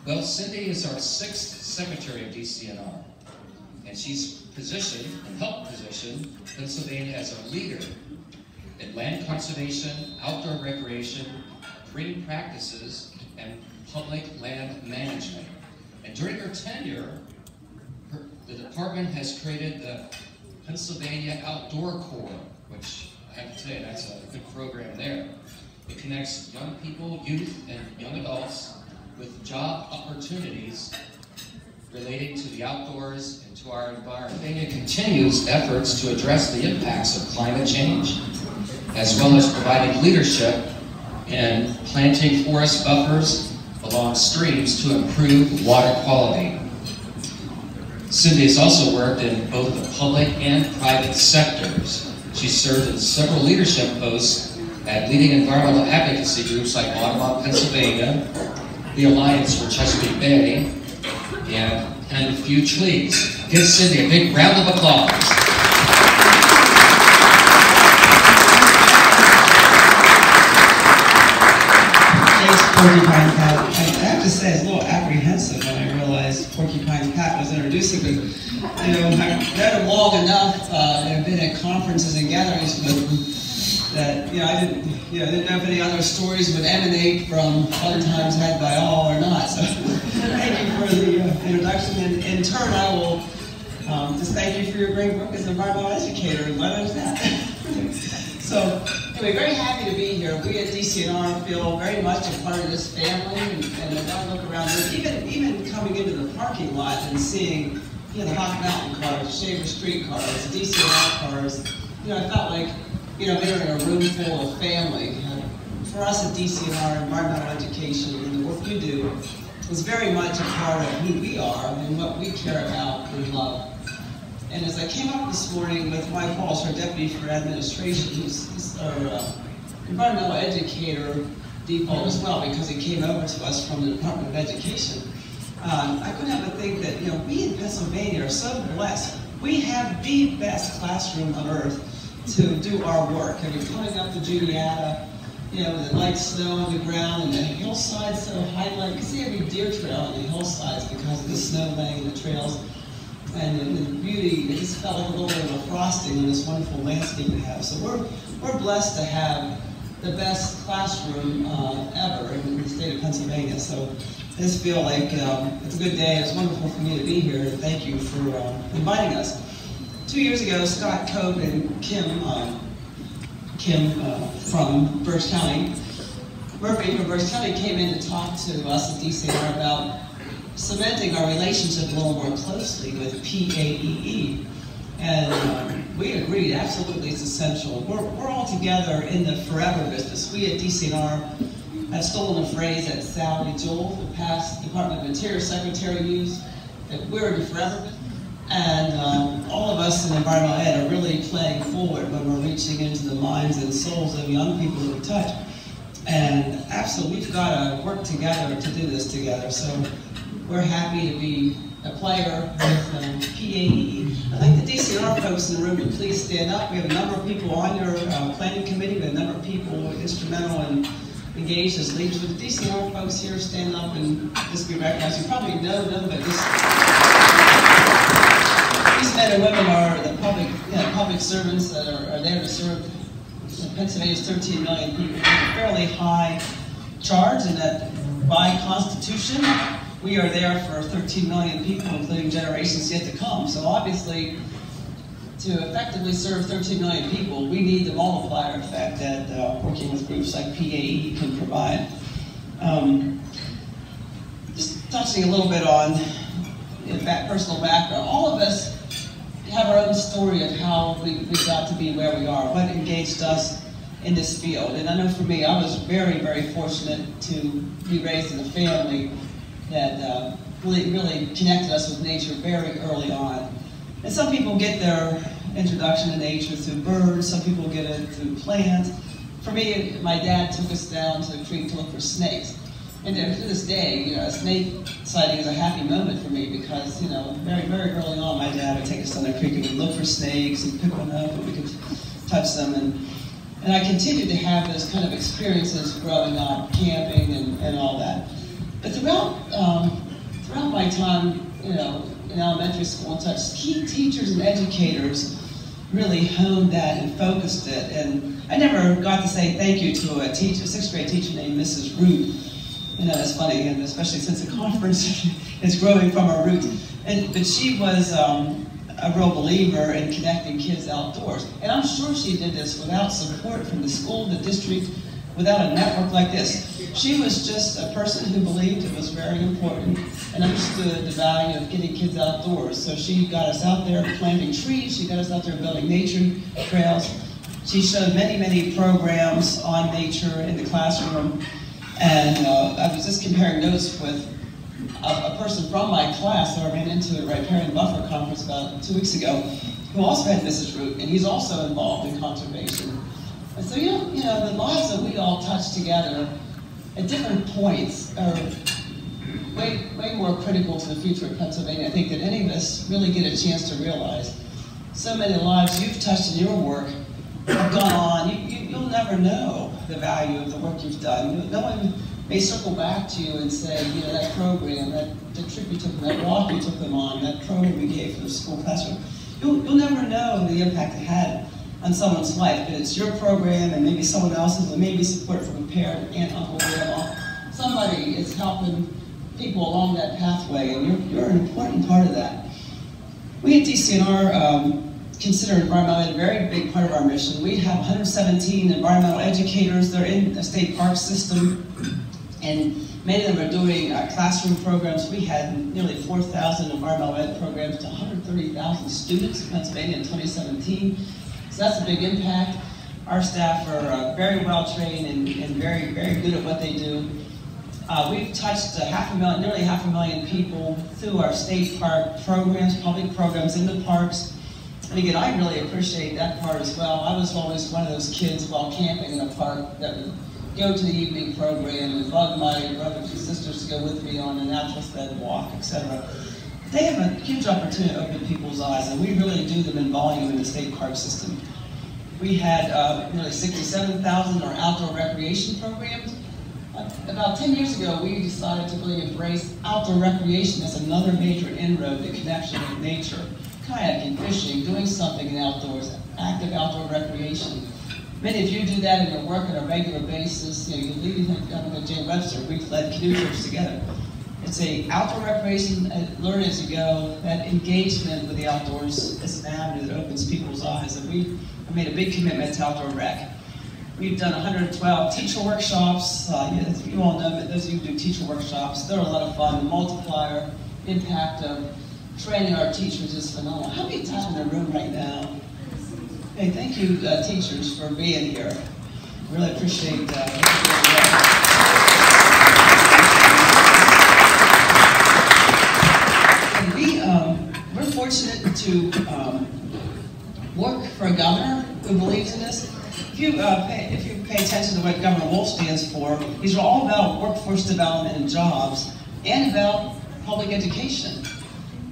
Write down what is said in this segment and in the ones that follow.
Well, Cindy is our 6th secretary of DCNR, and she's positioned and helped position Pennsylvania as a leader in land conservation, outdoor recreation, green practices, and public land management. And during her tenure, the department has created the Pennsylvania Outdoor Corps, which I have to tell you, that's a good program there. It connects young people, youth, and young adults with job opportunities relating to the outdoors and to our environment. Pennsylvania continues efforts to address the impacts of climate change, as well as providing leadership in planting forest buffers along streams to improve water quality. Cindy has also worked in both the public and private sectors. She served in several leadership posts at leading environmental advocacy groups like Audubon, Pennsylvania, the Alliance for Chesapeake Bay, and Few Trees. Give Cindy a big round of applause. Porcupine Cat. I have to say, I was a little apprehensive when I realized Porcupine Cat was introducing me. You know, I've read him long enough, and been at conferences and gatherings with him, that I didn't know if any other stories would emanate from fun times had by all or not. So thank you for the introduction, and in turn, I will just thank you for your great work as an environmental educator, and let us that. So, anyway, very happy to be here. We at DCNR feel very much a part of this family, and as I look around, even coming into the parking lot and seeing the Hawk Mountain cars, Shaver Street cars, DCNR cars, I felt like being in a room full of family. For us at DCNR, environmental education and the work you do is very much a part of who we are and what we care about and love. And as I came up this morning with Mike Walsh, our Deputy for Administration, who's our environmental educator default as well, because he came over to us from the Department of Education, I couldn't help but think that we in Pennsylvania are so blessed. We have the best classroom on earth to do our work. I mean, coming up to Juniata, the light snow on the ground and the hillsides so highlight. You can see every deer trail on the hillsides because of the snow laying the trails. And the beauty, it just felt like a little bit of a frosting on this wonderful landscape we have. So we're blessed to have the best classroom ever in the state of Pennsylvania. So I just feel like it's a good day. It's wonderful for me to be here. And thank you for inviting us. 2 years ago, Scott Cope and Kim from Berks County, Murphy from Berks County, came in to talk to us at DCNR about cementing our relationship a little more closely with PAEE. And we agreed, absolutely it's essential. We're all together in the forever business. We at DCNR have stolen a phrase that Sally Joel, the past Department of Interior Secretary, used, that we're in the forever business. And all of us in environmental ed are really playing forward when we're reaching into the minds and souls of young people that we touch. And absolutely, we've got to work together to do this together. So we're happy to be a player with PAEE. I'd like the DCNR folks in the room to please stand up. We have a number of people on your planning committee. We have a number of people instrumental and engaged as leaders. With the DCNR folks here, stand up and just be recognized. You probably know them, but these men and women are the public servants that are there to serve Pennsylvania's 13 million people. It's a fairly high charge, and that by Constitution, we are there for 13 million people, including generations yet to come. So obviously, to effectively serve 13 million people, we need the multiplier effect that working with groups like PAEE can provide. Just touching a little bit on personal background. All of us have our own story of how we got to be where we are, what engaged us in this field. And I know for me, I was very, very fortunate to be raised in a family that really connected us with nature very early on. And some people get their introduction to nature through birds, some people get it through plants. For me, my dad took us down to the creek to look for snakes. And to this day, a snake sighting is a happy moment for me because, very, very early on, my dad would take us down the creek and we'd look for snakes and pick one up and we could touch them. And I continued to have those kind of experiences growing up, camping and all that. But throughout throughout my time, in elementary school and such, key teachers and educators really honed that and focused it. And I never got to say thank you to a teacher, a 6th grade teacher named Mrs. Root. It's funny, and especially since the conference is growing from our roots. But she was a real believer in connecting kids outdoors. And I'm sure she did this without support from the school, the district, without a network like this. She was just a person who believed it was very important and understood the value of getting kids outdoors. So she got us out there planting trees, she got us out there building nature trails. She showed many, many programs on nature in the classroom. And I was just comparing notes with a person from my class that I ran into at Riparian Buffer Conference about 2 weeks ago, who also had Mrs. Root, and he's also involved in conservation. And so, the lives that we all touch together at different points are way more critical to the future of Pennsylvania, I think, than any of us really get a chance to realize. So many lives you've touched in your work have gone on. You'll never know the value of the work you've done. No one may circle back to you and say, that program, the trip you took them, that walk you took them on, that program you gave for the school classroom. You'll never know the impact it had on someone's life, but it's your program and maybe someone else's, and maybe support from a parent, aunt, uncle, grandma. Somebody is helping people along that pathway, and you're an important part of that. We at DCNR consider environmental ed a very big part of our mission. We have 117 environmental educators. They're in the state park system, and many of them are doing classroom programs. We had nearly 4,000 environmental ed programs to 130,000 students in Pennsylvania in 2017. So that's a big impact. Our staff are very well trained and very, very good at what they do. We've touched nearly half a million people through our state park programs, public programs in the parks. And again, I really appreciate that part as well. I was always one of those kids while camping in a park that would go to the evening program and bug my brothers and sisters to go with me on a natural fed walk, etc. They have a huge opportunity to open people's eyes, and we really do them in volume in the state park system. We had nearly 67,000 in our outdoor recreation programs. About 10 years ago, we decided to really embrace outdoor recreation as another major inroad to connection with nature. Kayaking, fishing, doing something in outdoors, active outdoor recreation. Many of you do that in your work on a regular basis. You lead with Jane Webster. We've led canoe trips together. It's a outdoor recreation, learn as you go. That engagement with the outdoors is an avenue that opens people's eyes. And we have made a big commitment to outdoor rec. We've done 112 teacher workshops. You all know that those of you who do teacher workshops, they're a lot of fun. The multiplier impact of training our teachers is phenomenal. How many teachers in the room right now? Hey, thank you, teachers, for being here. Really appreciate we're fortunate to work for a governor who believes in this. If you pay attention to what Governor Wolf stands for, these are all about workforce development and jobs, and about public education.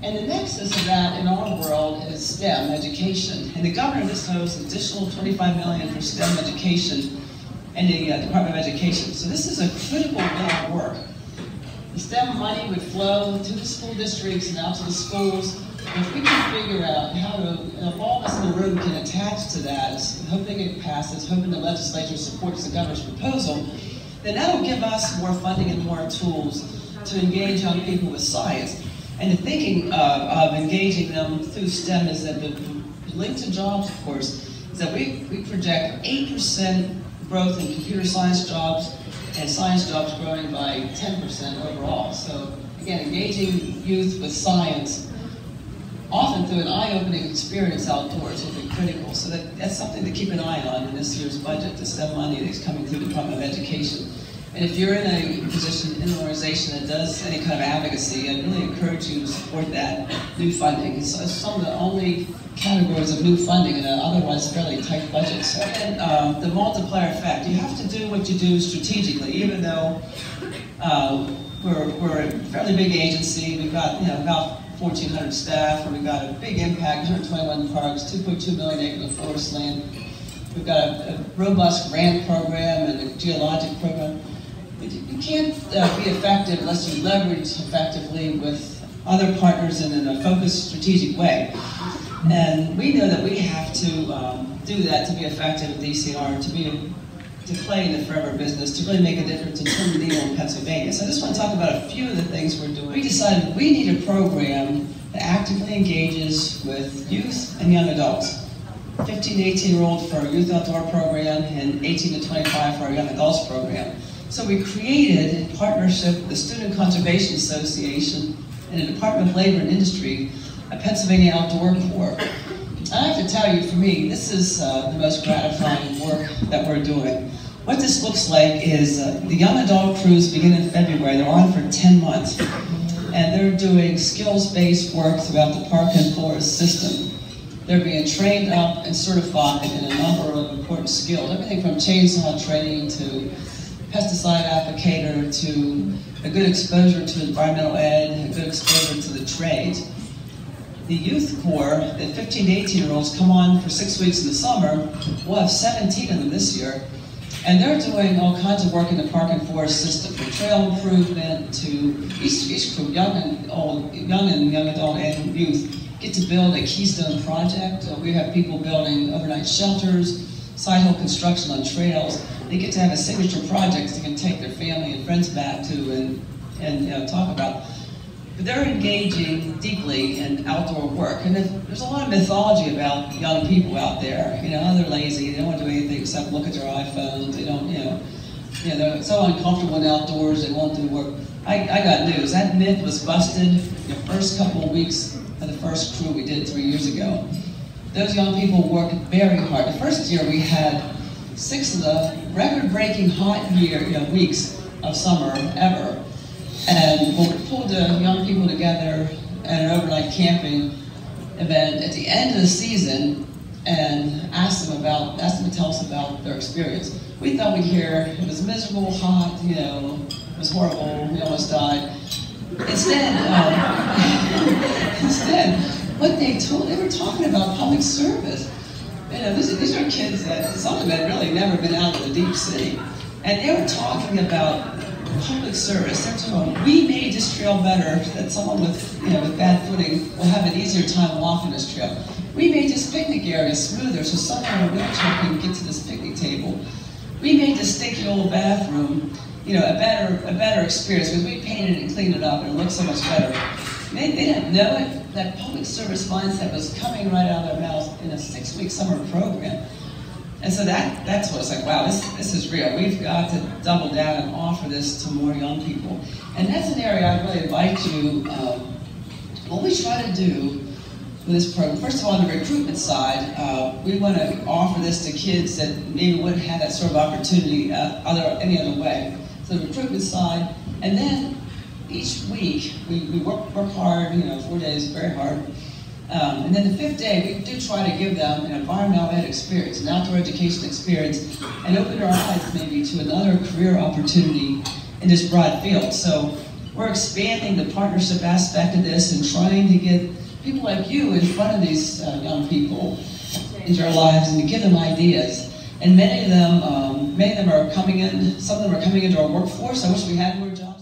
And the nexus of that in our world is STEM education. And the governor just knows an additional $25 million for STEM education in the Department of Education. So this is a critical bit of work. The STEM money would flow to the school districts and out to the schools. And if we can figure out how to, if all of us in the room can attach to that, hoping it passes, hoping the legislature supports the governor's proposal, then that'll give us more funding and more tools to engage young people with science. And the thinking of engaging them through STEM is that the link to jobs, of course, is that we project 8% growth in computer science jobs, and science jobs growing by 10% overall. So again, engaging youth with science, often through an eye-opening experience outdoors, will be critical. So that's something to keep an eye on in this year's budget, the STEM money that's coming through the Department of Education. And if you're in a position in an organization that does any kind of advocacy, I'd really encourage you to support that new funding. It's some of the only categories of new funding in an otherwise fairly tight budget. So again, the multiplier effect. You have to do what you do strategically, even though we're a fairly big agency. We've got about 1,400 staff, and we've got a big impact, 121 parks, 2.2 million acres of forest land. We've got a robust grant program and a geologic program. You can't be effective unless you leverage effectively with other partners and in a focused, strategic way. And we know that we have to do that to be effective at DCNR, to play in the forever business, to really make a difference and turn the needle in Pennsylvania. So I just want to talk about a few of the things we're doing. We decided we need a program that actively engages with youth and young adults. 15 to 18-year-old for our youth outdoor program and 18 to 25 for our young adults program. So we created, in partnership with the Student Conservation Association and the Department of Labor and Industry, a Pennsylvania Outdoor Corps. I have to tell you, for me, this is the most gratifying work that we're doing. What this looks like is the young adult crews begin in February. They're on for 10 months. And they're doing skills-based work throughout the park and forest system. They're being trained up and certified in a number of important skills. Everything from chainsaw training to pesticide applicator to a good exposure to environmental ed, a good exposure to the trades. The Youth Corps, the 15 to 18-year-olds come on for 6 weeks in the summer. We'll have 17 of them this year. And they're doing all kinds of work in the park and forest system, from trail improvement to each group, young and young adult and youth, get to build a keystone project. We have people building overnight shelters, side hill construction on trails. They get to have a signature project they can take their family and friends back to and talk about. But they're engaging deeply in outdoor work. And there's a lot of mythology about young people out there. You know, they're lazy, they don't want to do anything except look at their iPhones. They don't, they're so uncomfortable in outdoors, they won't do work. I got news. That myth was busted the first couple of weeks of the first crew we did 3 years ago. Those young people worked very hard. The first year we had 6 of the record-breaking hot weeks of summer ever. And we pulled the young people together at an overnight camping event at the end of the season and asked them to tell us about their experience. We thought we'd hear it was miserable, hot, it was horrible, we almost died. Instead, what they were talking about public service. These are kids that, some of them had really never been out of the deep sea. And they were talking about public service. They're talking, we made this trail better, that someone with bad footing will have an easier time walking this trail. We made this picnic area smoother so someone in a wheelchair can get to this picnic table. We made this stinky old bathroom, a better experience because we painted and cleaned it up and it looked so much better. They didn't know it. That public service mindset was coming right out of their mouth in a 6-week summer program. And so that's what it's like, wow, this is real. We've got to double down and offer this to more young people. And that's an area I'd really invite you, what we try to do with this program, first of all, on the recruitment side, we want to offer this to kids that maybe wouldn't have that sort of opportunity any other way. So the recruitment side, and then each week we work hard, 4 days, very hard. And then the 5th day, we do try to give them an environmental ed experience, an outdoor education experience, and open their eyes maybe to another career opportunity in this broad field. So we're expanding the partnership aspect of this and trying to get people like you in front of these young people into their lives and to give them ideas. And many of them are coming in, some of them are coming into our workforce. I wish we had more jobs.